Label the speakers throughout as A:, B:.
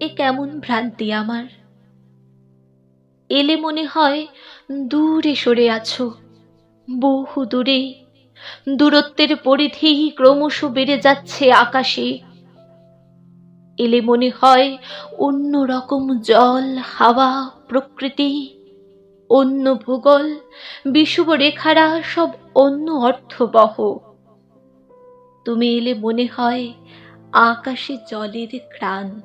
A: এ কেমন ভ্রান্তি আমার! এলে মনে হয় দূরে সরে আছো, বহু দূরে। দূরত্বের পরিধি ক্রমশ বেড়ে যাচ্ছে আকাশে। এলে মনে হয় অন্য রকম জল, হাওয়া, প্রকৃতি, অন্য ভূগোল, বিষুব রেখারা সব অন্য অর্থবহ। তুমি এলে মনে হয় আকাশে জলের ঘ্রাণ।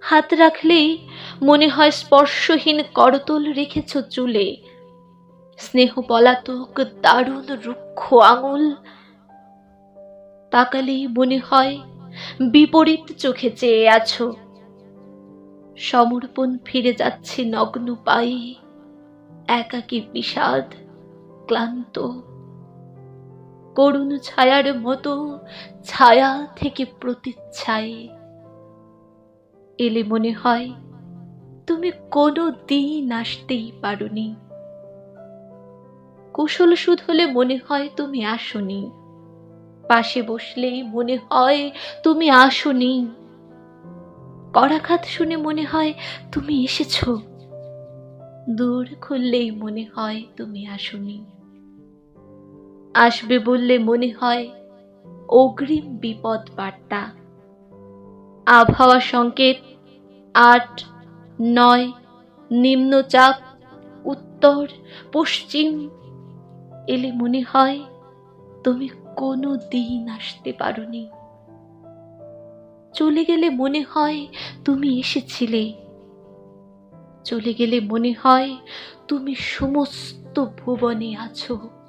A: হাত রাখলেই মনে হয় স্পর্শহীন করতল রেখেছ চুলে, স্নেহ পলাতক দারুণ রুক্ষ আঙুল। তাকালেই মনে হয় বিপরীত চোখে চেয়ে আছো। সমর্পণ ফিরে যাচ্ছে নগ্ন পায়ে, একাকী বিষাদ, ক্লান্ত। করুণ ছায়ার মতো ছায়া থেকে প্রতিচ্ছায়ে। এলে মনে হয় তুমি কোনো দিন আসতেই পারোনি। কুশল সুধ হলে মনে হয় তুমি আসোনি। পাশে বসলেই মনে হয় তুমি আসোনি। করাঘাত শুনে মনে হয় তুমি এসেছো। দূর খুললেই মনে হয় তুমি আসোনি। আসবে বললে মনে হয় অগ্রিম বিপদ বার্তা। আবহাওয়া সংকেত ৮, ৯, নিম্নচাপ, উত্তর, পশ্চিম। এলে মনে হয় তুমি কোনো দিন আসতে পারোনি। চলে গেলে মনে হয় তুমি এসেছিলে। চলে গেলে মনে হয় তুমি সমস্ত ভুবনে আছো।